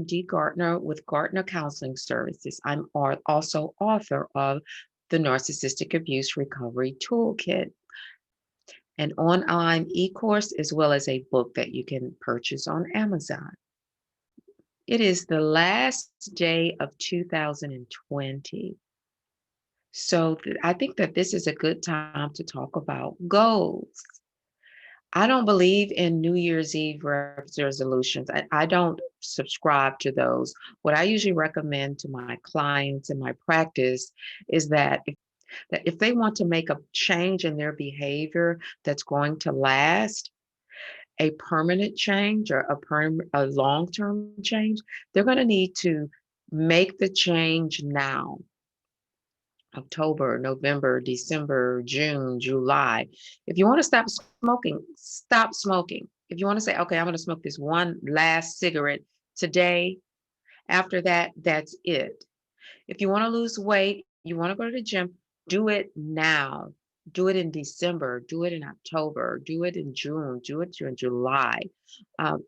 D. Gardner with Gardner Counseling Services. I'm also author of the Narcissistic Abuse Recovery Toolkit, an online e-course, as well as a book that you can purchase on Amazon. It is the last day of 2020. So I think that this is a good time to talk about goals. I don't believe in New Year's Eve resolutions. I don't subscribe to those. What I usually recommend to my clients in my practice is that if they want to make a change in their behavior that's going to last, a permanent change or a long-term change, they're going to need to make the change now. October, November, December, June, July. If you want to stop smoking, stop smoking. If you want to say, okay, I'm going to smoke this one last cigarette today, after that, that's it. If you want to lose weight, you want to go to the gym, do it now. Do it in December, do it in October, do it in June, do it in July.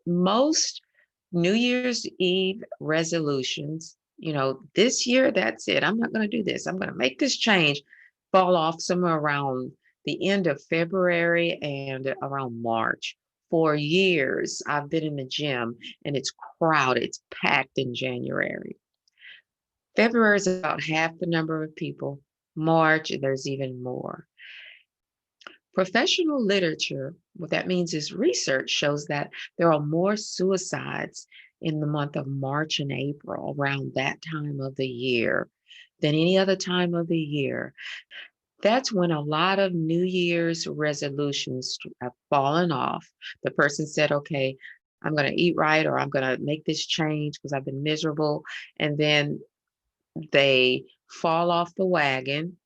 Most New Year's Eve resolutions, this year, that's it. I'm not going to do this. I'm going to make this change, fall off somewhere around the end of February and around March. For years, I've been in the gym and it's crowded, it's packed in January. February is about half the number of people. March, there's even more. Professional literature, what that means is research shows that there are more suicides in the month of March and April, around that time of the year, than any other time of the year. That's when a lot of New Year's resolutions have fallen off. The person said, okay, I'm going to eat right, or I'm going to make this change because I've been miserable. And then they fall off the wagon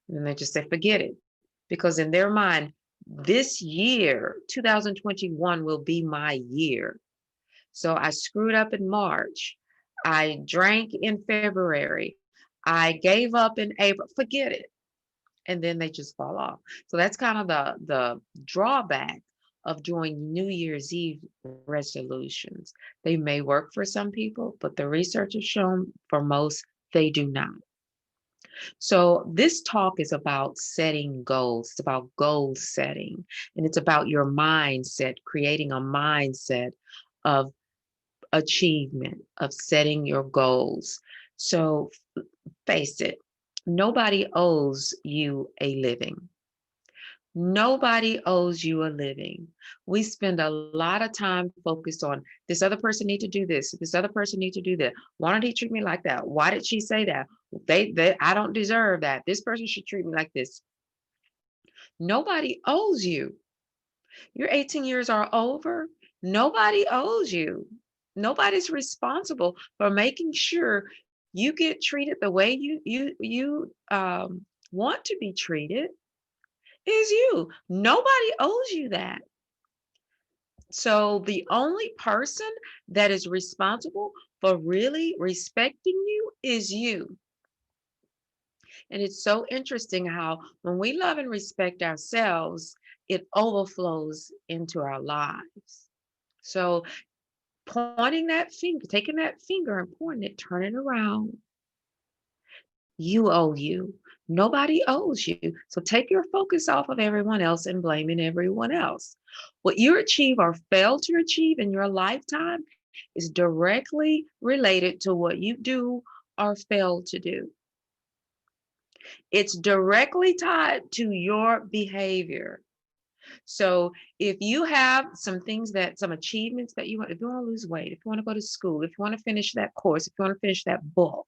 and they just say, forget it. Because in their mind, this year, 2021, will be my year. So I screwed up in March. I drank in February. I gave up in April. Forget it. And then they just fall off. So that's kind of the drawback of doing New Year's Eve resolutions. They may work for some people, but the research has shown for most, they do not. So this talk is about setting goals. It's about goal setting, and it's about your mindset, creating a mindset of achievement, of setting your goals. So face it, nobody owes you a living. Nobody owes you a living. We spend a lot of time focused on this other person need to do this other person need to do that. Why don't he treat me like that? Why did she say that? I don't deserve that. This person should treat me like this. Nobody owes you. Your 18 years are over. Nobody owes you. Nobody's responsible for making sure you get treated the way you want to be treated. Is you. Nobody owes you that. So the only person that is responsible for really respecting you is you. And it's so interesting how when we love and respect ourselves, it overflows into our lives. So pointing that finger, taking that finger and pointing it, turning around, you owe you. Nobody owes you. So take your focus off of everyone else and blaming everyone else. What you achieve or fail to achieve in your lifetime is directly related to what you do or fail to do. It's directly tied to your behavior. So if you have some achievements that you want, if you want to lose weight, if you want to go to school, if you want to finish that course, if you want to finish that book,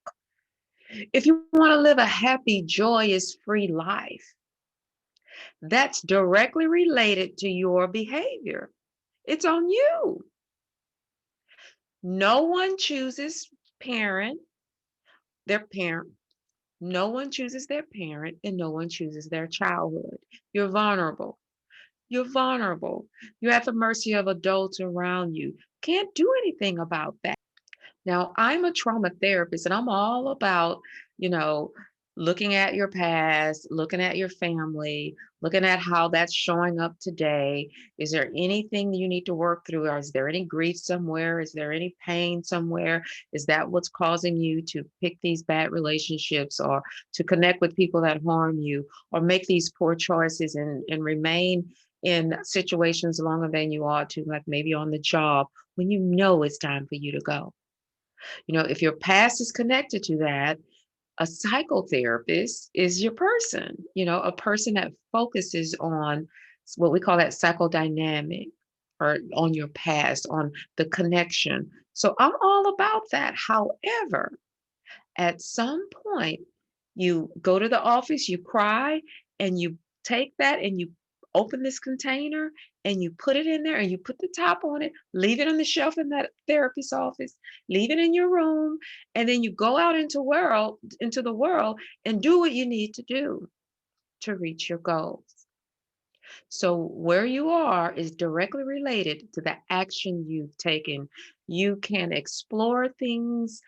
if you want to live a happy, joyous, free life, that's directly related to your behavior. It's on you. No one chooses their parent. No one chooses their parent, and no one chooses their childhood. You're vulnerable. You're vulnerable. You're at the mercy of adults around you. Can't do anything about that. Now, I'm a trauma therapist, and I'm all about, you know, looking at your past, looking at your family, looking at how that's showing up today. Is there anything you need to work through? Or is there any grief somewhere? Is there any pain somewhere? Is that what's causing you to pick these bad relationships or to connect with people that harm you or make these poor choices and remain in situations longer than you ought to, like maybe on the job when you know it's time for you to go? If your past is connected to that, a psychotherapist is your person, a person that focuses on what we call that psychodynamic or on your past, on the connection. So I'm all about that. However, at some point, you go to the office, you cry, and you take that and you open this container and you put it in there and you put the top on it, leave it on the shelf in that therapist's office, leave it in your room, and then you go out into the world and do what you need to do to reach your goals. So where you are is directly related to the action you've taken. You can explore things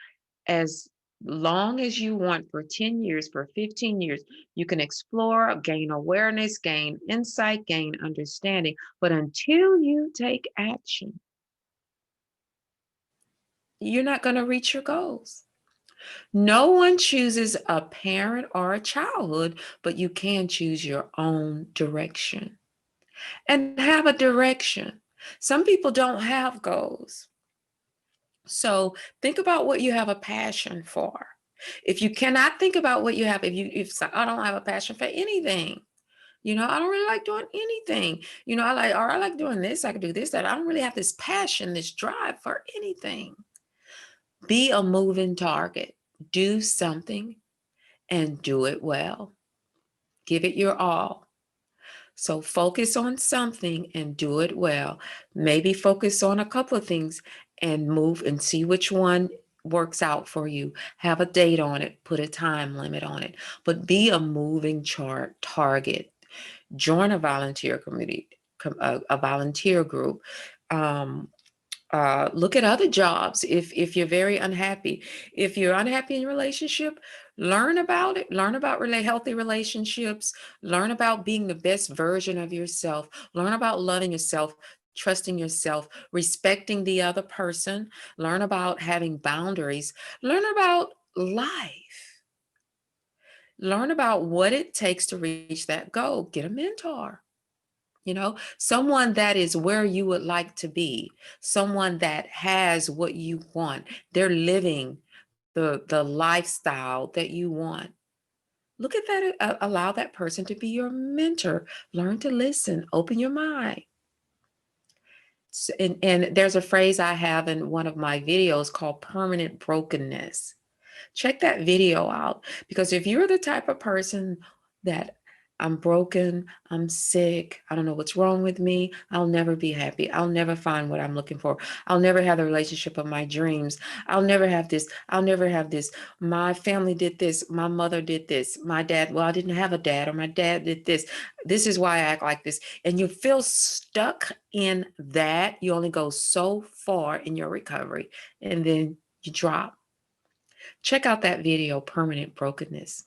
as long as you want for 10 years, for 15 years. You can explore, gain awareness, gain insight, gain understanding. But until you take action, you're not going to reach your goals. No one chooses a parent or a childhood, but you can choose your own direction and have a direction. Some people don't have goals. So think about what you have a passion for. If you cannot think about what you have, if it's like, I don't have a passion for anything, I don't really like doing anything. I like doing this, I can do this, that. I don't really have this passion, this drive for anything. Be a moving target. Do something and do it well. Give it your all. So focus on something and do it well. Maybe focus on a couple of things and move and see which one works out for you. Have a date on it, put a time limit on it, but be a moving chart target. Join a volunteer committee, a volunteer group. Um, look at other jobs if you're very unhappy. If you're unhappy in your relationship, learn about it. Learn about healthy relationships. Learn about being the best version of yourself. Learn about loving yourself, trusting yourself, respecting the other person. Learn about having boundaries. Learn about life. Learn about what it takes to reach that goal. Get a mentor. Someone that is where you would like to be, someone that has what you want. They're living the lifestyle that you want. Look at that, allow that person to be your mentor. Learn to listen, open your mind. And there's a phrase I have in one of my videos called permanent brokenness. Check that video out, because if you're the type of person that I'm broken, I'm sick, I don't know what's wrong with me, I'll never be happy, I'll never find what I'm looking for, I'll never have the relationship of my dreams, I'll never have this, I'll never have this, my family did this, my mother did this, my dad, well, I didn't have a dad, or my dad did this is why I act like this, and you feel stuck in that. You only go so far in your recovery, and then you drop. Check out that video, Permanent Brokenness.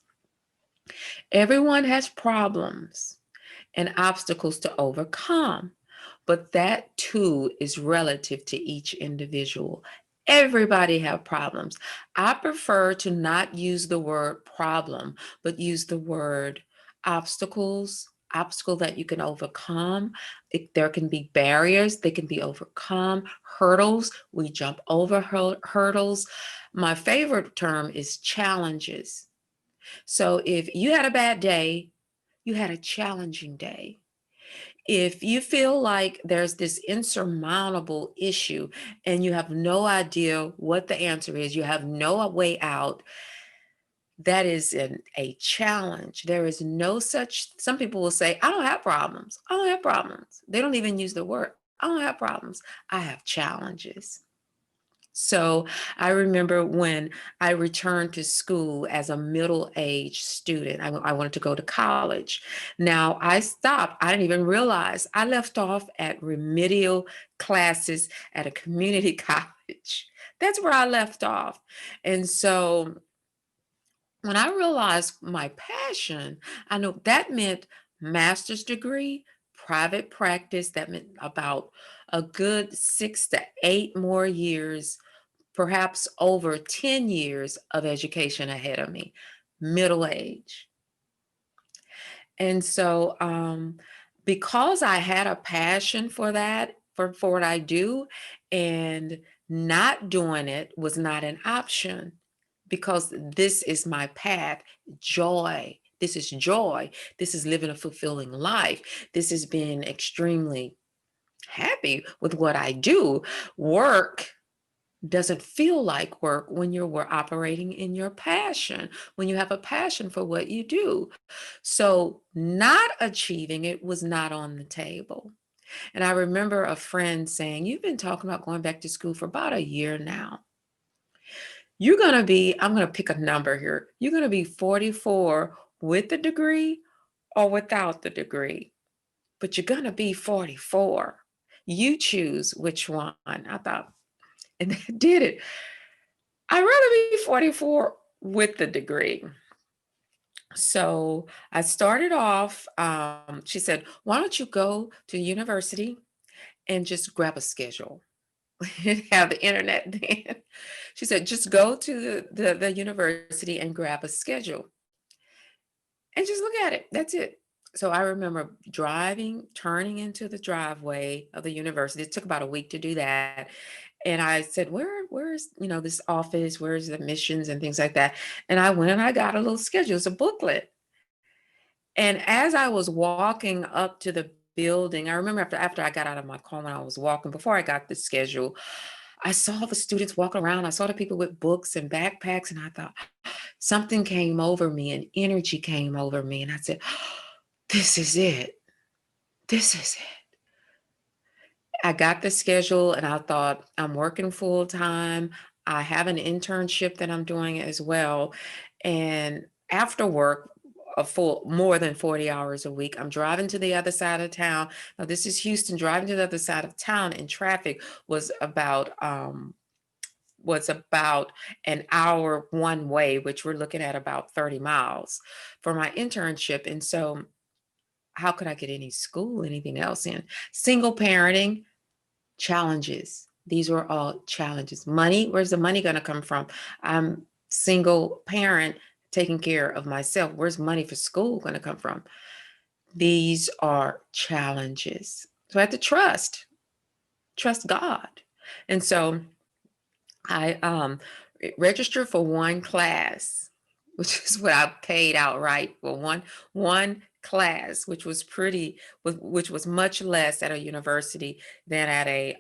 Everyone has problems and obstacles to overcome, but that too is relative to each individual. Everybody have problems. I prefer to not use the word problem, but use the word obstacle that you can overcome. There can be barriers, they can be overcome, hurdles, we jump over hurdles. My favorite term is challenges. So if you had a bad day, you had a challenging day. If you feel like there's this insurmountable issue and you have no idea what the answer is, you have no way out, that is a challenge. There is no such, some people will say, I don't have problems. I don't have problems. They don't even use the word. I don't have problems. I have challenges. So I remember when I returned to school as a middle-aged student, I wanted to go to college. Now I stopped. I didn't even realize I left off at remedial classes at a community college. That's where I left off. And so When I realized my passion, I know that meant master's degree, private practice. That meant about a good 6 to 8 more years, perhaps over 10 years of education ahead of me, middle age. And so, because I had a passion for that, for what I do, and not doing it was not an option because this is my path, joy. This is joy. This is living a fulfilling life. This is being extremely happy with what I do. Work doesn't feel like work when we're operating in your passion, when you have a passion for what you do. So not achieving it was not on the table. And I remember a friend saying, "You've been talking about going back to school for about a year now. You're going to be, I'm going to pick a number here. You're going to be 44 with the degree or without the degree, but you're going to be 44. You choose which one." I thought, and that did it. I'd rather be 44 with the degree. So I started off, she said, "Why don't you go to university and just grab a schedule?" We didn't have the internet then. She said, "Just go to the university and grab a schedule and just look at it. That's it." So I remember driving, turning into the driveway of the university. It took about a week to do that. And I said, where's, this office? Where's the admissions and things like that? And I went and I got a little schedule. It's a booklet. And as I was walking up to the building, I remember after I got out of my car when I was walking, before I got the schedule, I saw the students walking around. I saw the people with books and backpacks, and I thought something came over me, and energy came over me. And I said, "This is it. This is it." I got the schedule and I thought, I'm working full time. I have an internship that I'm doing as well. And after work, a full more than 40 hours a week, I'm driving to the other side of town. Now, this is Houston. Driving to the other side of town in traffic was about an hour one way, which we're looking at about 30 miles for my internship. And so how could I get any school, anything else in? Single parenting, challenges. These were all challenges. Money, where's the money going to come from? I'm single parent taking care of myself. Where's money for school going to come from? These are challenges. So I had to trust God. And so I registered for one class, which is what I paid outright for one class, which was much less at a university than at a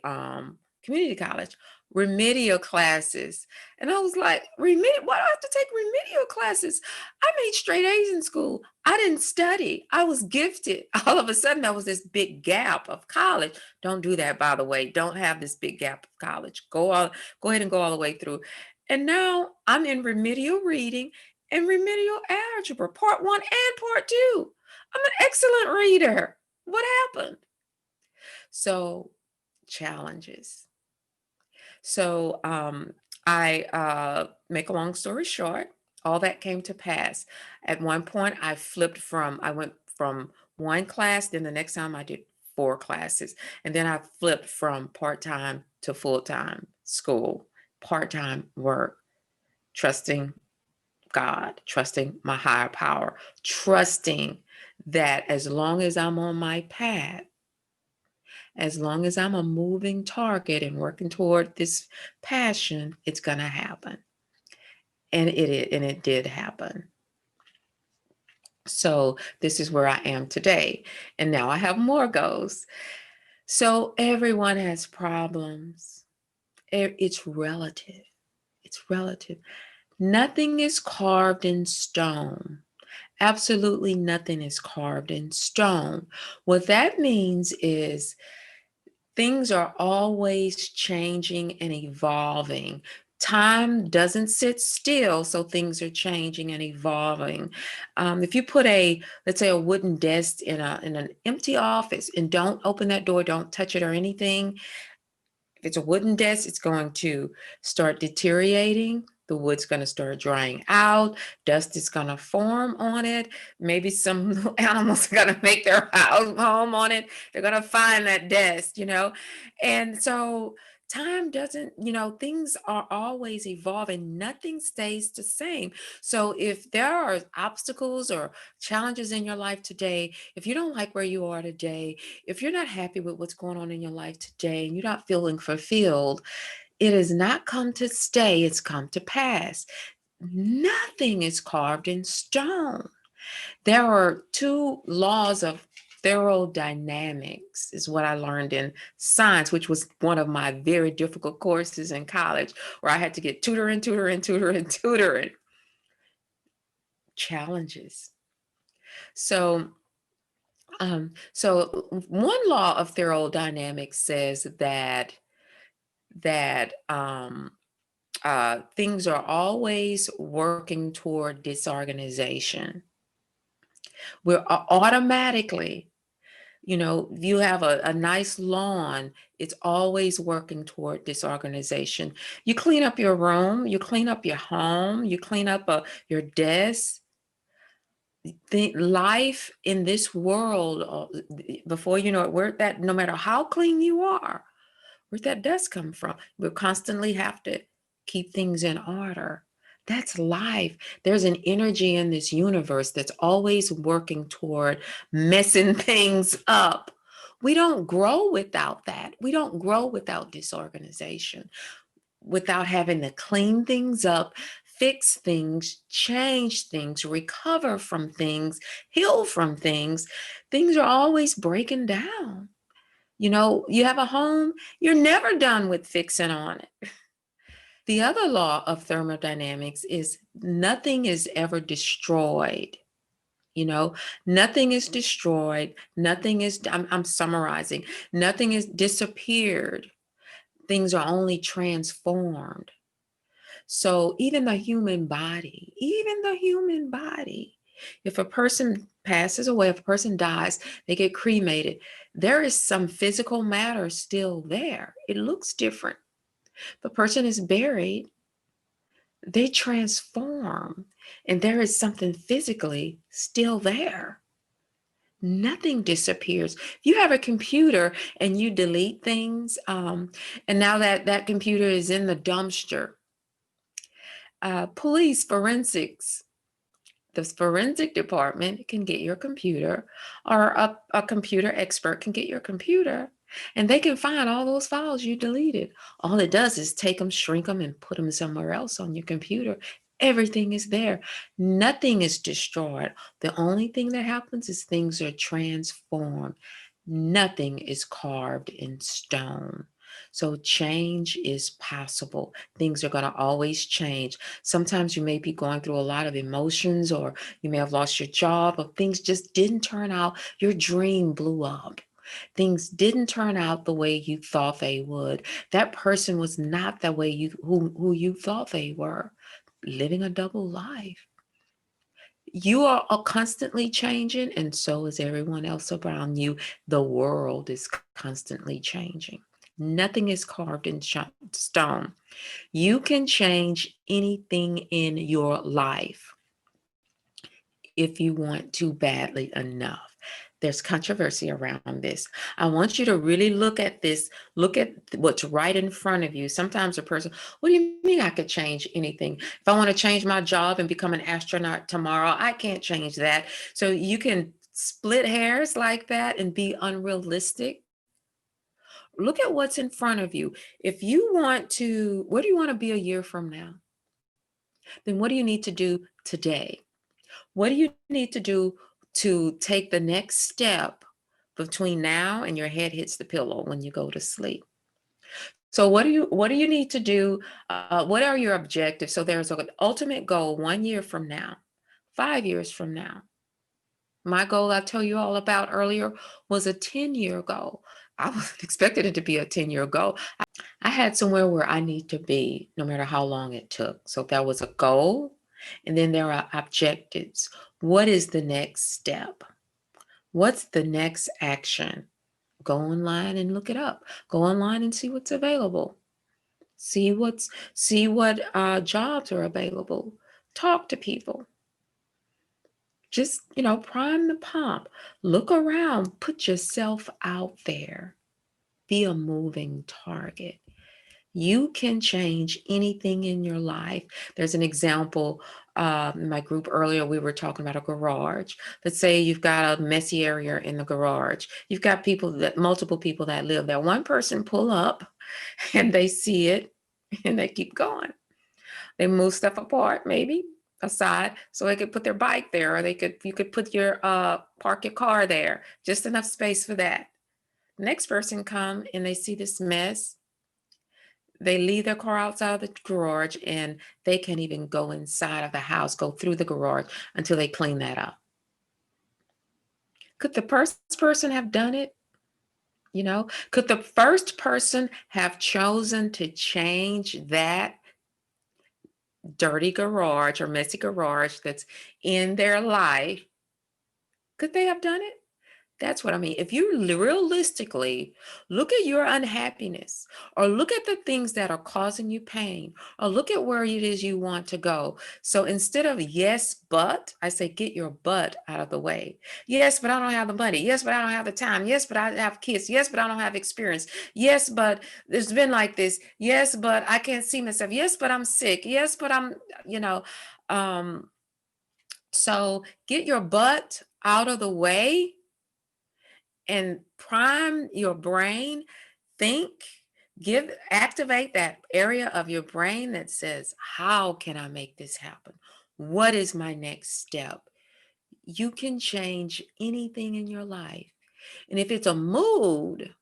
community college. Remedial classes, and I was like, remedial? Why do I have to take remedial classes? I made straight A's in school. I didn't study. I was gifted. All of a sudden, there was this big gap of college. Don't do that, by the way. Don't have this big gap of college. Go ahead and go all the way through. And now I'm in remedial reading and remedial algebra, part one and part two. I'm an excellent reader. What happened? So, challenges. So, I make a long story short, all that came to pass. At one point, I went from one class, then the next time I did 4 classes. And then I flipped from part time to full time school, part time work, trusting God, trusting my higher power, trusting that as long as I'm on my path, as long as I'm a moving target and working toward this passion, it's going to happen. And it did happen. So this is where I am today. And now I have more goals. So everyone has problems. It's relative. It's relative. Nothing is carved in stone. Absolutely nothing is carved in stone. What that means is things are always changing and evolving. Time doesn't sit still, so things are changing and evolving. If you put let's say, a wooden desk in an empty office and don't open that door, don't touch it or anything, if it's a wooden desk, it's going to start deteriorating. The wood's going to start drying out. Dust is going to form on it. Maybe some little animals are going to make their home on it. They're going to find that dust, And so time doesn't, things are always evolving. Nothing stays the same. So if there are obstacles or challenges in your life today, if you don't like where you are today, if you're not happy with what's going on in your life today and you're not feeling fulfilled, it has not come to stay, it's come to pass. Nothing is carved in stone. There are two laws of thermodynamics, is what I learned in science, which was one of my very difficult courses in college, where I had to get tutoring. Challenges. So one law of thermodynamics says that things are always working toward disorganization. We're automatically, you have a nice lawn, it's always working toward disorganization. You clean up your room, you clean up your home, you clean up your desk. The life in this world, before you know it, no matter how clean you are, where'd that dust come from? We constantly have to keep things in order. That's life. There's an energy in this universe that's always working toward messing things up. We don't grow without that. We don't grow without disorganization, without having to clean things up, fix things, change things, recover from things, heal from things. Things are always breaking down. You have a home, you're never done with fixing on it. The other law of thermodynamics is nothing is ever destroyed. Nothing is destroyed. I'm summarizing, nothing is disappeared. Things are only transformed. So even the human body, if a person passes away, if a person dies, they get cremated, there is some physical matter still there. It looks different. The person is buried, they transform, and there is something physically still there. Nothing disappears. If you have a computer and you delete things, and now that computer is in the dumpster, police, forensics, the forensic department can get your computer, or a computer expert can get your computer, and they can find all those files you deleted. All it does is take them, shrink them, and put them somewhere else on your computer. Everything is there. Nothing is destroyed. The only thing that happens is things are transformed. Nothing is carved in stone. So change is possible. Things are going to always change. Sometimes you may be going through a lot of emotions, or you may have lost your job, or things just didn't turn out. Your dream blew up. Things didn't turn out the way you thought they would. That person was not the way who you thought they were, living a double life. You are constantly changing, and so is everyone else around you. The world is constantly changing. Nothing is carved in stone. You can change anything in your life if you want to badly enough. There's controversy around this. I want you to really look at this. Look at what's right in front of you. Sometimes a person, what do you mean I could change anything? If I want to change my job and become an astronaut tomorrow, I can't change that. So you can split hairs like that and be unrealistic. Look at what's in front of you. If you want to, where do you want to be a year from now? Then what do you need to do today? What do you need to do to take the next step between now and your head hits the pillow when you go to sleep? So what do you need to do? What are your objectives? So there's an ultimate goal 1 year from now, 5 years from now. My goal I told you all about earlier was a 10-year goal. I wasn't expecting it to be a 10-year goal. I had somewhere where I need to be no matter how long it took. So there was a goal, and then there are objectives. What is the next step? What's the next action? Go online and look it up. Go online and see what's available. See what jobs are available. Talk to people. Just, prime the pump. Look around. Put yourself out there. Be a moving target. You can change anything in your life. There's an example in my group earlier. We were talking about a garage. Let's say you've got a messy area in the garage. You've got multiple people that live there. One person pull up and they see it and they keep going. They move stuff apart, maybe aside, so they could put their bike there, or you could put your park your car there, just enough space for that. Next person come and they see this mess. They leave their car outside of the garage and they can't even go inside of the house, go through the garage until they clean that up. Could the first person have done it? Could the first person have chosen to change that dirty garage or messy garage that's in their life? Could they have done it? That's what I mean. If you realistically look at your unhappiness, or look at the things that are causing you pain, or look at where it is you want to go. So instead of yes, but, I say get your butt out of the way. Yes, but I don't have the money. Yes, but I don't have the time. Yes, but I have kids. Yes, but I don't have experience. Yes, but it's been like this. Yes, but I can't see myself. Yes, but I'm sick. Yes, but I'm, you know, um, so get your butt out of the way and prime your brain. Think, activate that area of your brain that says, how can I make this happen? What is my next step? You can change anything in your life. And if it's a mood,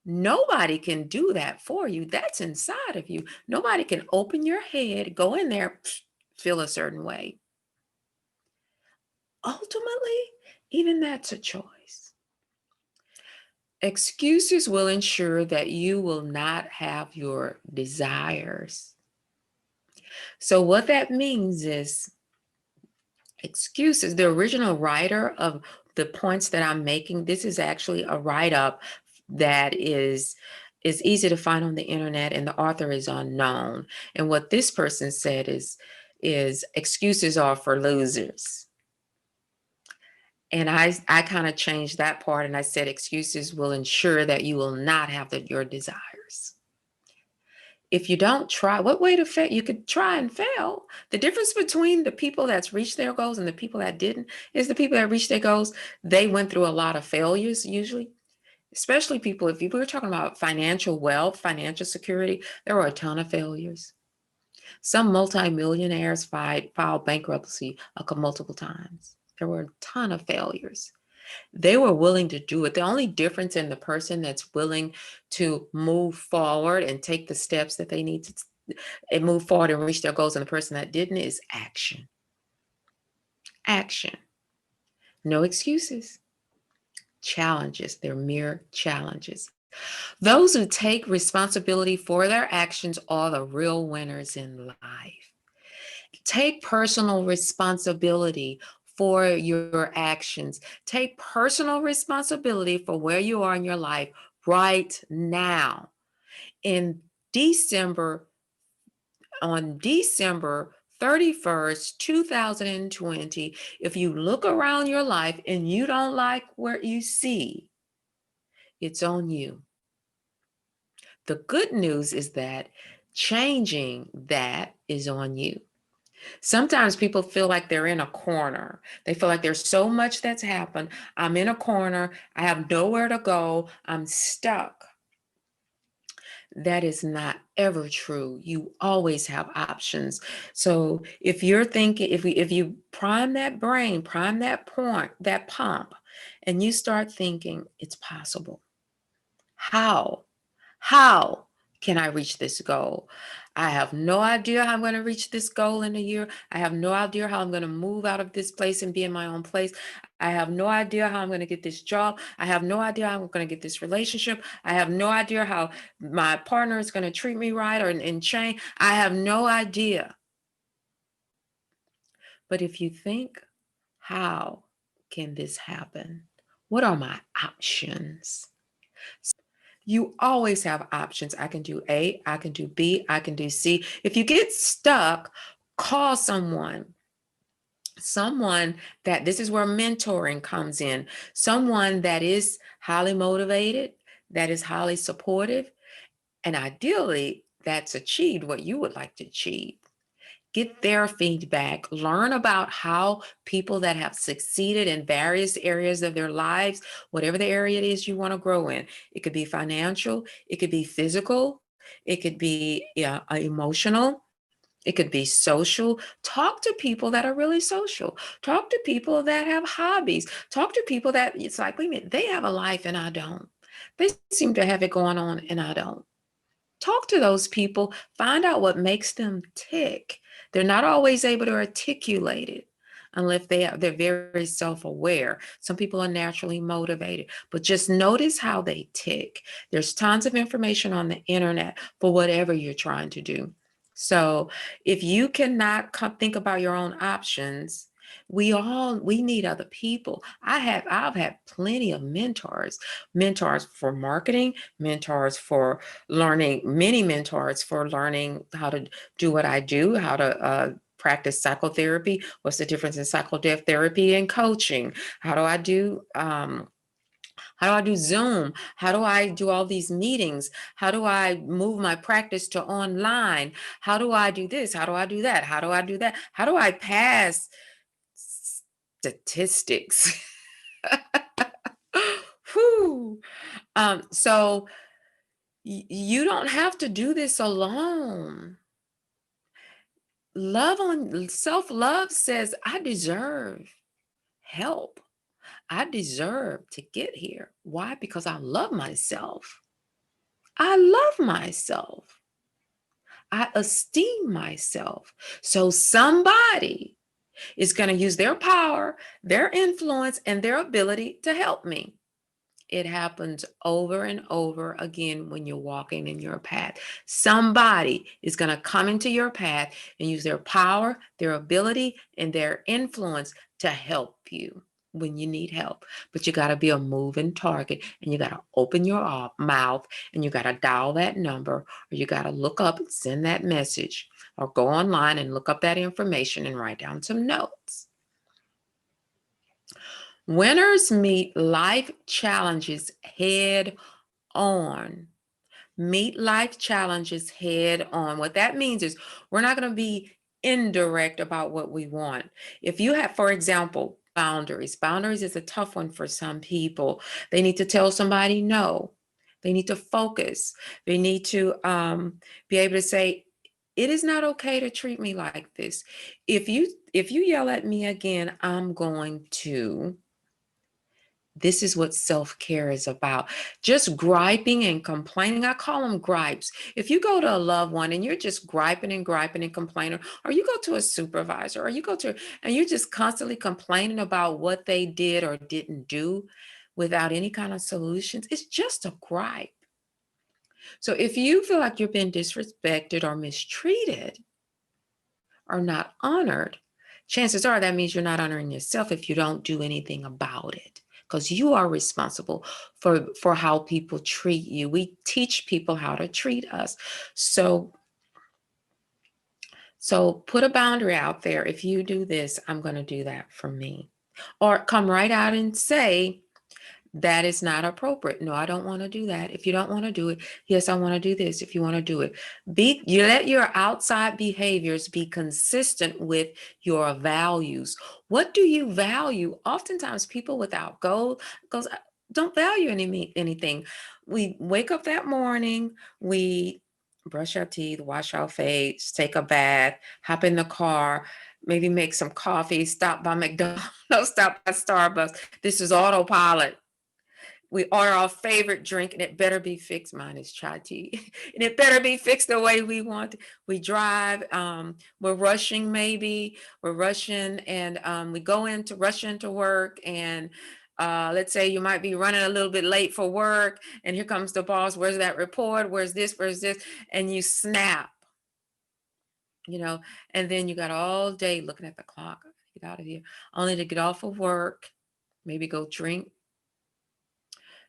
nobody can do that for you. That's inside of you. Nobody can open your head, go in there, feel a certain way. Ultimately, even that's a choice. Excuses will ensure that you will not have your desires. So, what that means is excuses. The original writer of the points that I'm making, this is actually a write up that is easy to find on the internet, and the author is unknown. And what this person said is excuses are for losers. And I kind of changed that part, and I said excuses will ensure that you will not have your desires. If you don't try, what way to fail? You could try and fail. The difference between the people that's reached their goals and the people that didn't is the people that reached their goals, they went through a lot of failures usually. Especially people, if you were talking about financial wealth, financial security, there were a ton of failures. Some multimillionaires filed bankruptcy multiple times. There were a ton of failures. They were willing to do it. The only difference in the person that's willing to move forward and take the steps that they need to and move forward and reach their goals, and the person that didn't, is action. Action. No excuses. Challenges. They're mere challenges. Those who take responsibility for their actions are the real winners in life. Take personal responsibility for your actions. Take personal responsibility for where you are in your life right now. In December, on December 31st, 2020, if you look around your life and you don't like what you see, it's on you. The good news is that changing that is on you. Sometimes people feel like they're in a corner. They feel like there's so much that's happened. I'm in a corner. I have nowhere to go. I'm stuck. That is not ever true. You always have options. So if you're thinking, if you prime that brain, prime that point, that pump, and you start thinking it's possible. How? How can I reach this goal? I have no idea how I'm going to reach this goal in a year. I have no idea how I'm going to move out of this place and be in my own place. I have no idea how I'm going to get this job. I have no idea how I'm going to get this relationship. I have no idea how my partner is going to treat me right or in change. I have no idea. But if you think, how can this happen? What are my options? You always have options. I can do A, I can do B, I can do C. If you get stuck, call someone that, this is where mentoring comes in, someone that is highly motivated, that is highly supportive, and ideally that's achieved what you would like to achieve. Get their feedback, learn about how people that have succeeded in various areas of their lives, whatever the area it is you want to grow in. It could be financial, it could be physical, it could be emotional, it could be social. Talk to people that are really social. Talk to people that have hobbies. Talk to people that it's like, wait a minute, they have a life and I don't. They seem to have it going on and I don't. Talk to those people, find out what makes them tick. They're not always able to articulate it unless they're very self-aware. Some people are naturally motivated, but just notice how they tick. There's tons of information on the internet for whatever you're trying to do. So if you cannot think about your own options, we need other people. I've had plenty of mentors for marketing, mentors for learning, many mentors for learning how to do what I do, how to practice psychotherapy. What's the difference in psychotherapy and coaching? How do I do Zoom? How do I do all these meetings? How do I move my practice to online? How do I do this? How do I do that? How do I do that? How do I pass statistics? Whew. So you don't have to do this alone. Self-love says, I deserve help. I deserve to get here. Why? Because I love myself. I love myself. I esteem myself. So somebody is going to use their power, their influence, and their ability to help me. It happens over and over again when you're walking in your path. Somebody is going to come into your path and use their power, their ability, and their influence to help you when you need help. But you got to be a moving target, and you got to open your mouth, and you got to dial that number, or you got to look up and send that message, or go online and look up that information and write down some notes. Winners meet life challenges head on. Meet life challenges head on. What that means is we're not going to be indirect about what we want. If you have, for example, boundaries. Boundaries is a tough one for some people. They need to tell somebody no. They need to focus. They need to be able to say, it is not okay to treat me like this. If you yell at me again, I'm going to. This is what self-care is about. Just griping and complaining. I call them gripes. If you go to a loved one and you're just griping and complaining, or you go to a supervisor, or you go to, and you're just constantly complaining about what they did or didn't do without any kind of solutions, it's just a gripe. So if you feel like you're being disrespected or mistreated or not honored, chances are that means you're not honoring yourself if you don't do anything about it, because you are responsible for how people treat you. We teach people how to treat us. So put a boundary out there. If you do this, I'm going to do that for me. Or come right out and say, that is not appropriate. No, I don't want to do that. If you don't want to do it, yes, I want to do this. If you want to do it, you let your outside behaviors be consistent with your values. What do you value? Oftentimes people without goals don't value anything. We wake up that morning, we brush our teeth, wash our face, take a bath, hop in the car, maybe make some coffee, stop by McDonald's, stop by Starbucks. This is autopilot. We order our favorite drink, and it better be fixed. Mine is chai tea. And it better be fixed the way we want. We drive, we're rushing maybe. We're rushing, and we rush into work, and let's say you might be running a little bit late for work, and here comes the boss. Where's that report? Where's this? And you snap, and then you got all day looking at the clock. Get out of here, only to get off of work, maybe go drink,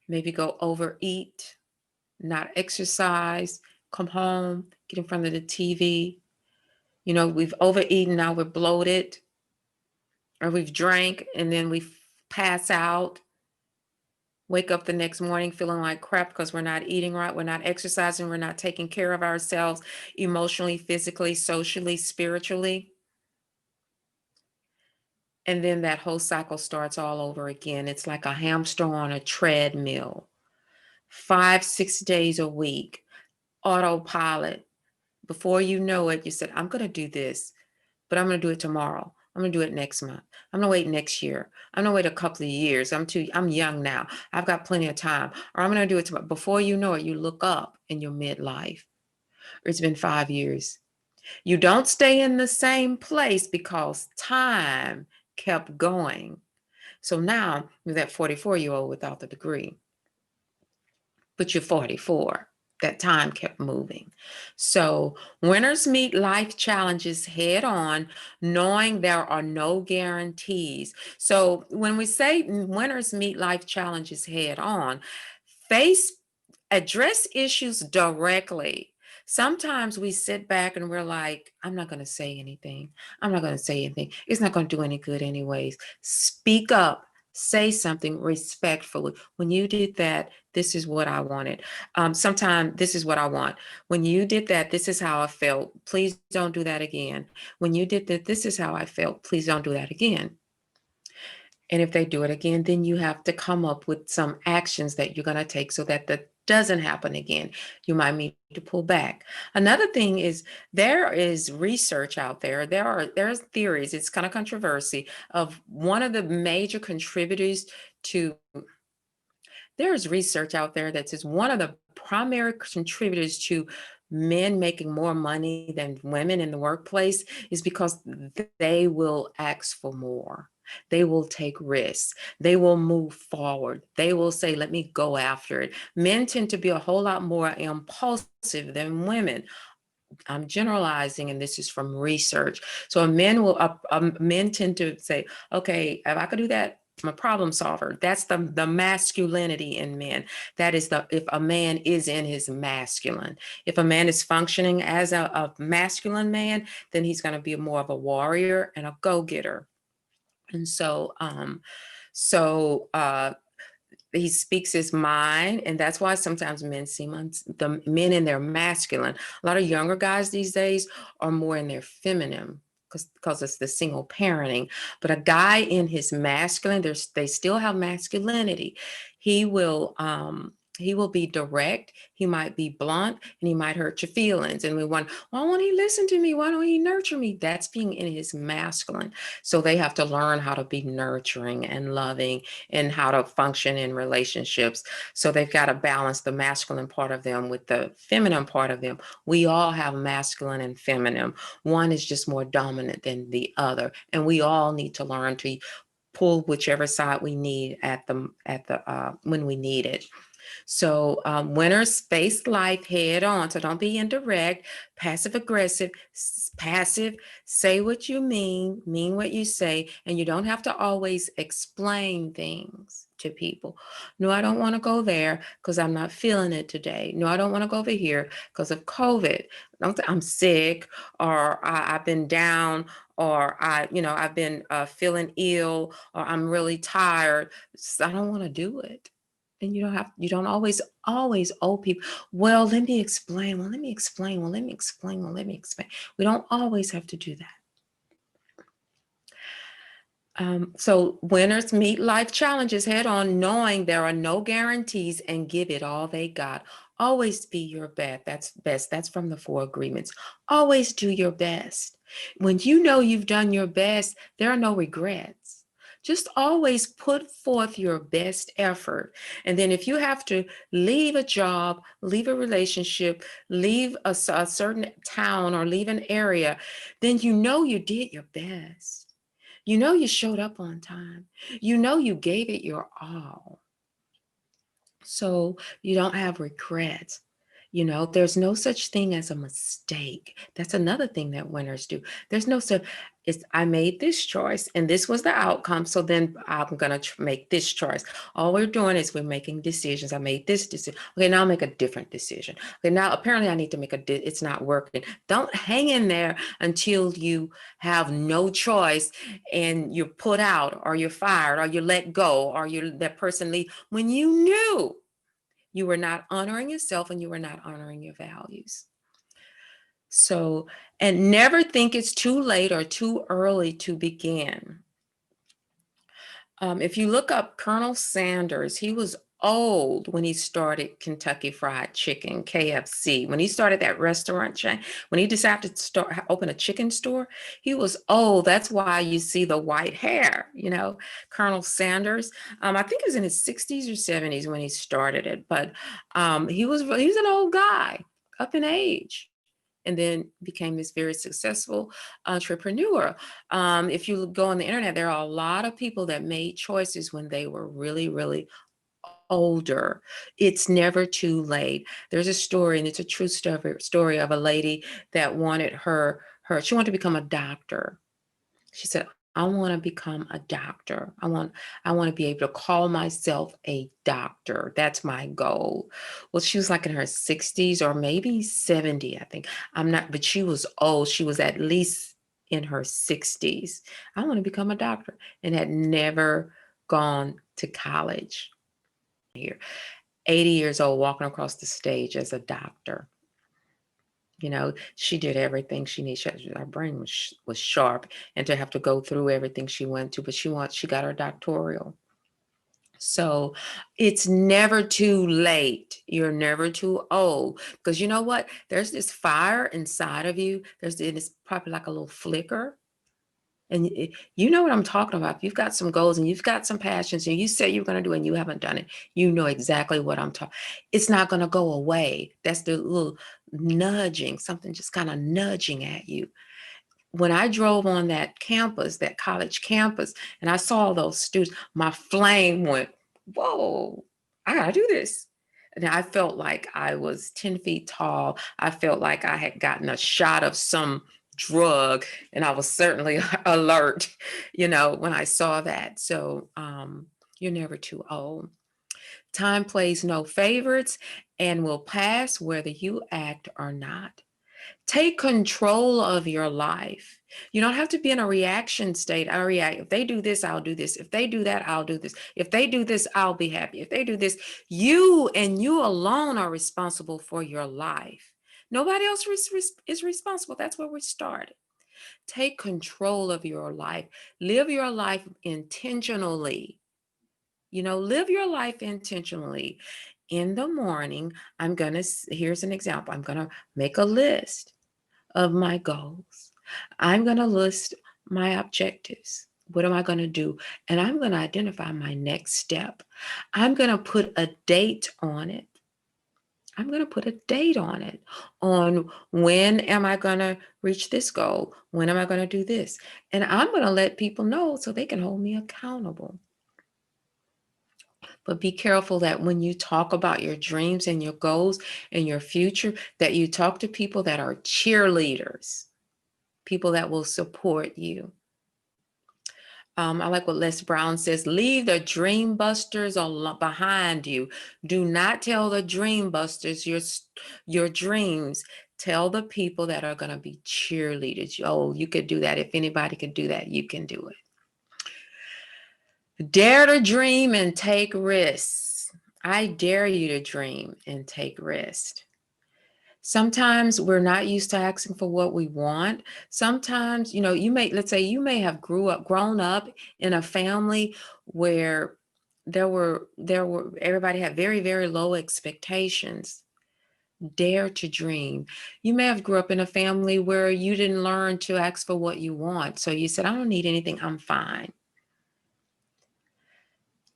maybe go overeat, not exercise, come home, get in front of the TV. You know, we've overeaten, now we're bloated, or we've drank and then we pass out, wake up the next morning feeling like crap because we're not eating right, we're not exercising, we're not taking care of ourselves emotionally, physically, socially, spiritually. And then that whole cycle starts all over again. It's like a hamster on a treadmill, 5, 6 days a week, autopilot. Before you know it, you said, I'm going to do this, but I'm going to do it tomorrow. I'm going to do it next month. I'm going to wait next year. I'm going to wait a couple of years. I'm young now. I've got plenty of time. Or I'm going to do it tomorrow. Before you know it, you look up in your midlife. Or it's been 5 years. You don't stay in the same place because time kept going. So now you're that 44-year-old without the degree, but you're 44. That time kept moving. So winners meet life challenges head on, knowing there are no guarantees. So when we say winners meet life challenges head on, face address issues directly. Sometimes we sit back and we're like, I'm not going to say anything. I'm not going to say anything. It's not going to do any good anyways. Speak up. Say something respectfully. When you did that, this is what I wanted. Sometimes this is what I want. When you did that, this is how I felt. Please don't do that again. When you did that, this is how I felt. Please don't do that again. And if they do it again, then you have to come up with some actions that you're going to take so that that doesn't happen again. You might need to pull back. Another thing is there is research out there. There's theories. It's kind of controversy of one of the major contributors to. There's research out there that says one of the primary contributors to men making more money than women in the workplace is because they will ask for more. They will take risks. They will move forward. They will say, let me go after it. Men tend to be a whole lot more impulsive than women. I'm generalizing, and this is from research. So men tend to say, okay, if I could do that, I'm a problem solver. That's the masculinity in men. That is if a man is in his masculine. If a man is functioning as a masculine man, then he's going to be more of a warrior and a go-getter. And so he speaks his mind, and that's why sometimes men seem the men in their masculine. A lot of younger guys these days are more in their feminine because it's the single parenting. But a guy in his masculine, they still have masculinity. He will be direct, he might be blunt, and he might hurt your feelings. And we want, why won't he listen to me? Why don't he nurture me? That's being in his masculine. So they have to learn how to be nurturing and loving and how to function in relationships. So they've got to balance the masculine part of them with the feminine part of them. We all have masculine and feminine. One is just more dominant than the other. And we all need to learn to pull whichever side we need when we need it. So winners face life head on. So don't be indirect, passive aggressive, passive, say what you mean what you say, and you don't have to always explain things to people. No, I don't want to go there because I'm not feeling it today. No, I don't want to go over here because of COVID. I'm sick, or I've been down, or I've been feeling ill, or I'm really tired. So I don't want to do it. And you don't always owe people, well, let me explain. Well, let me explain. Well, let me explain. Well, let me explain. We don't always have to do that. So winners meet life challenges head on, knowing there are no guarantees, and give it all they got. Always be your best. That's from the 4 agreements. Always do your best. When you know you've done your best, there are no regrets. Just always put forth your best effort. And then if you have to leave a job, leave a relationship, leave a certain town, or leave an area, then you know you did your best. You know you showed up on time. You know you gave it your all. So you don't have regrets. There's no such thing as a mistake. That's another thing that winners do. There's no such, I made this choice and this was the outcome. So then I'm going to make this choice. All we're doing is we're making decisions. I made this decision. Okay, now I'll make a different decision. Okay, now apparently I need to make it's not working. Don't hang in there until you have no choice and you're put out or you're fired or you're let go or that person leave when you knew you were not honoring yourself and you were not honoring your values. So, and never think it's too late or too early to begin. If you look up Colonel Sanders, he was old when he started Kentucky Fried Chicken, KFC. When he started that restaurant chain, when he decided to open a chicken store, he was old. That's why you see the white hair, Colonel Sanders. I think he was in his 60s or 70s when he started it, but he was an old guy, up in age, and then became this very successful entrepreneur. If you go on the internet, there are a lot of people that made choices when they were really, really older. It's never too late. There's a story, and it's a true story of a lady that wanted she wanted to become a doctor. She said, I want to become a doctor. I want to be able to call myself a doctor. That's my goal. Well, she was like in her 60s or maybe 70, I think. But she was old. She was at least in her 60s. I want to become a doctor and had never gone to college. Here, 80 years old, walking across the stage as a doctor. She did everything she needed. Her brain was sharp, and to have to go through everything she went to, but she got her doctoral. So it's never too late. You're never too old, because you know what? There's this fire inside of you. It's probably like a little flicker. And you know what I'm talking about. If you've got some goals and you've got some passions and you said you're going to do it and you haven't done it, you know exactly what I'm talking. It's not going to go away. That's the little nudging, something just kind of nudging at you. When I drove on that campus, that college campus, and I saw those students, my flame went, whoa, I got to do this. And I felt like I was 10 feet tall. I felt like I had gotten a shot of some drug, and I was certainly alert, when I saw that. So you're never too old. Time plays no favorites and will pass whether you act or not. Take control of your life. You don't have to be in a reaction state. I react. If they do this, I'll do this. If they do that, I'll do this. If they do this, I'll be happy. If they do this, you and you alone are responsible for your life. Nobody else is responsible. That's where we started. Take control of your life. Live your life intentionally. Live your life intentionally. In the morning, here's an example. I'm going to make a list of my goals. I'm going to list my objectives. What am I going to do? And I'm going to identify my next step. I'm going to put a date on it. I'm going to put a date on when am I going to reach this goal? When am I going to do this? And I'm going to let people know so they can hold me accountable. But be careful that when you talk about your dreams and your goals and your future, that you talk to people that are cheerleaders, people that will support you. I like what Les Brown says, leave the dream busters behind you. Do not tell the dream busters your dreams. Tell the people that are going to be cheerleaders. Oh, you could do that. If anybody could do that, you can do it. Dare to dream and take risks. I dare you to dream and take risks. Sometimes we're not used to asking for what we want. Sometimes, let's say you may have grown up in a family where everybody had very, very low expectations. Dare to dream. You may have grew up in a family where you didn't learn to ask for what you want. So you said, I don't need anything, I'm fine.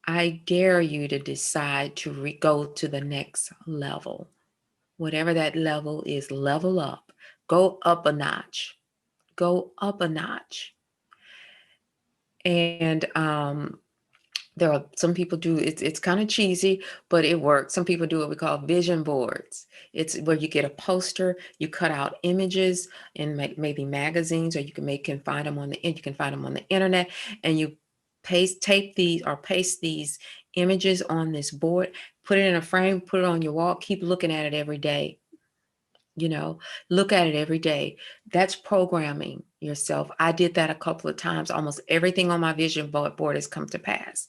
I dare you to decide to go to the next level. Whatever that level is, level up. Go up a notch. Go up a notch. And There are some people do it's kind of cheesy, but it works. Some people do what we call vision boards. It's where you get a poster, you cut out images in maybe magazines, or can find them on the internet, and you paste these images on this board, put it in a frame, put it on your wall, keep looking at it every day. You know, look at it every day. That's programming yourself. I did that a couple of times. Almost everything on my vision board has come to pass.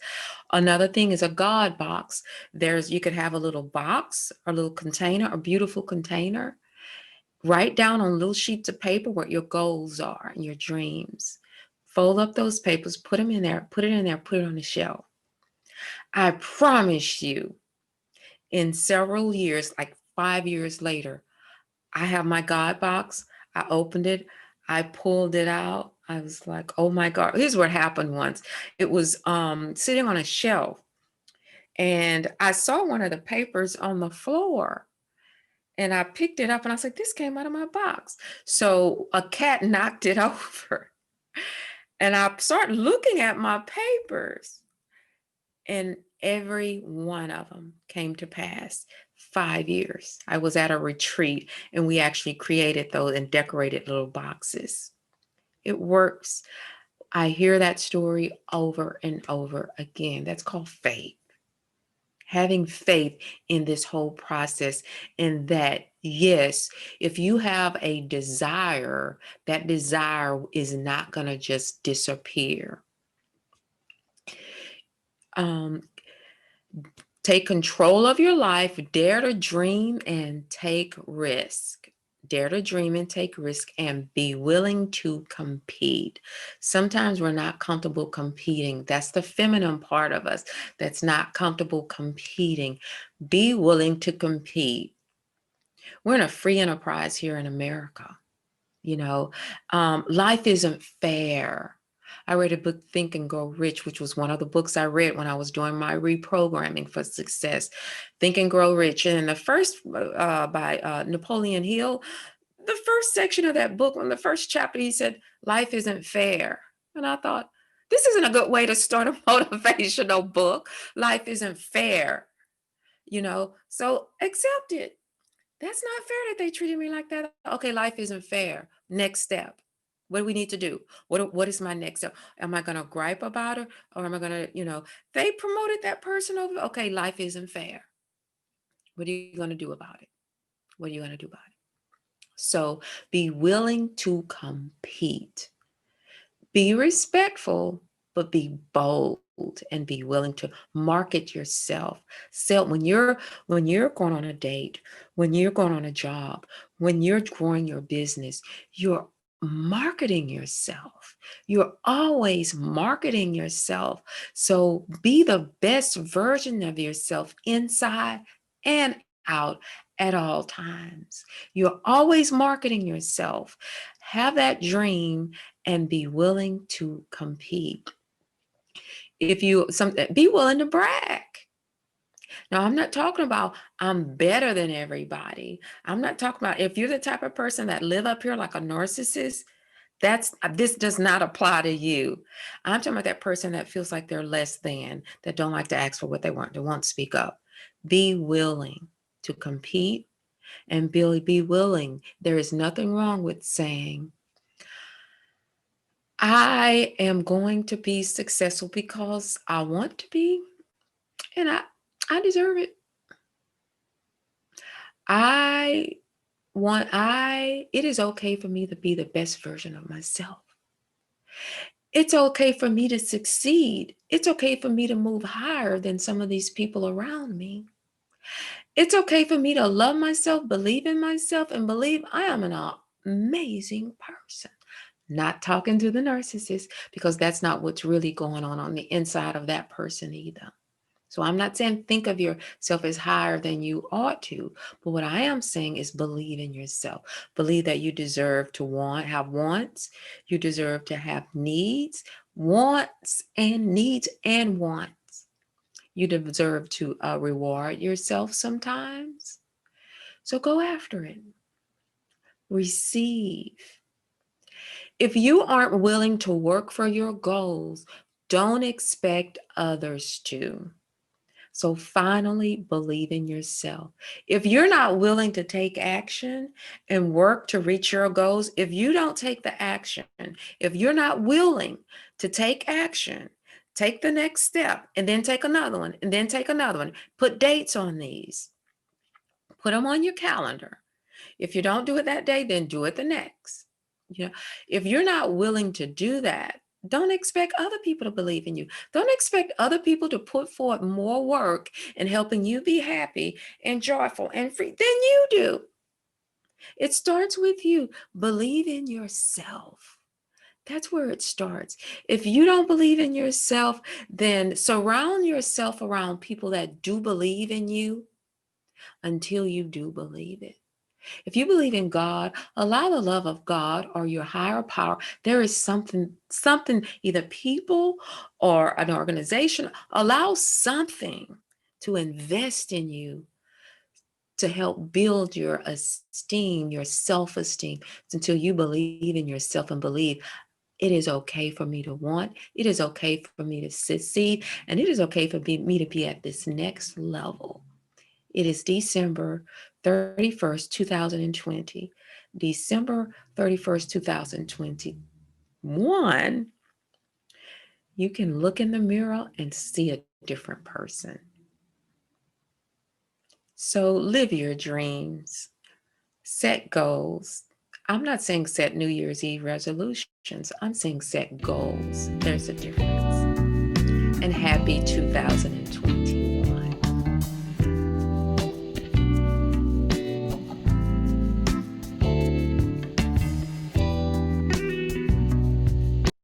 Another thing is a God box. You could have a little box or a little container, a beautiful container. Write down on little sheets of paper what your goals are and your dreams. Fold up those papers, put them in there, put it in there, put it on the shelf. I promise you, in several years, like 5 years later, I have my God box. I opened it. I pulled it out. I was like, oh my God. Here's what happened once. It was sitting on a shelf, and I saw one of the papers on the floor, and I picked it up, and I was like, this came out of my box. So a cat knocked it over, and I started looking at my papers, and every one of them came to pass. 5 years. I was at a retreat, and we actually created those and decorated little boxes. It works. I hear that story over and over again. That's called faith. Having faith in this whole process, and that, yes, if you have a desire, that desire is not going to just disappear. Um, Take control of your life, dare to dream and take risk. Dare to dream and take risk, and be willing to compete. Sometimes we're not comfortable competing. That's the feminine part of us that's not comfortable competing. Be willing to compete. We're in a free enterprise here in America. Life isn't fair. I read a book, Think and Grow Rich, which was one of the books I read when I was doing my reprogramming for success. Think and Grow Rich. And the first by Napoleon Hill, the first section of that book, on the first chapter, he said, life isn't fair. And I thought, this isn't a good way to start a motivational book. Life isn't fair, so accept it. That's not fair that they treated me like that. Okay, life isn't fair. Next step. What do we need to do? What is my next step? Am I going to gripe about her, or am I going to, they promoted that person over? Okay, life isn't fair. What are you going to do about it? What are you going to do about it? So be willing to compete. Be respectful, but be bold, and be willing to market yourself. When you're going on a date, when you're going on a job, when you're growing your business, you're marketing yourself. You're always marketing yourself. So be the best version of yourself inside and out at all times. You're always marketing yourself. Have that dream and be willing to compete. Be willing to brag. Now, I'm not talking about I'm better than everybody. I'm not talking about if you're the type of person that live up here like a narcissist, this does not apply to you. I'm talking about that person that feels like they're less than, that don't like to ask for what they want, they won't speak up. Be willing to compete, and be willing. There is nothing wrong with saying, I am going to be successful because I want to be, and I deserve it. I it is okay for me to be the best version of myself. It's okay for me to succeed. It's okay for me to move higher than some of these people around me. It's okay for me to love myself, believe in myself, and believe I am an amazing person. Not talking to the narcissist, because that's not what's really going on the inside of that person either. So I'm not saying think of yourself as higher than you ought to, but what I am saying is believe in yourself. Believe that you deserve to have wants. You deserve to have needs, wants and needs and wants. You deserve to reward yourself sometimes. So go after it. Receive. If you aren't willing to work for your goals, Don't expect others to. So finally, believe in yourself. If you're not willing to take action and work to reach your goals, if you don't take the action, if you're not willing to take action, take the next step and then take another one and then take another one. Put dates on these, put them on your calendar. If you don't do it that day, then do it the next. You know, if you're not willing to do that, don't expect other people to believe in you. Don't expect other people to put forth more work in helping you be happy and joyful and free than you do. It starts with you. Believe in yourself. That's where it starts. If you don't believe in yourself, then surround yourself around people that do believe in you until you do believe it. If you believe in God, allow the love of God or your higher power. There is something, either people or an organization, allow something to invest in you to help build your esteem, your self-esteem, until you believe in yourself and believe it is okay for me to want, it is okay for me to succeed, and it is okay for me to be at this next level. It is December 31st, 2020. December 31st, 2021, you can look in the mirror and see a different person. So live your dreams, set goals. I'm not saying set New Year's Eve resolutions. I'm saying set goals. There's a difference. And happy 2020.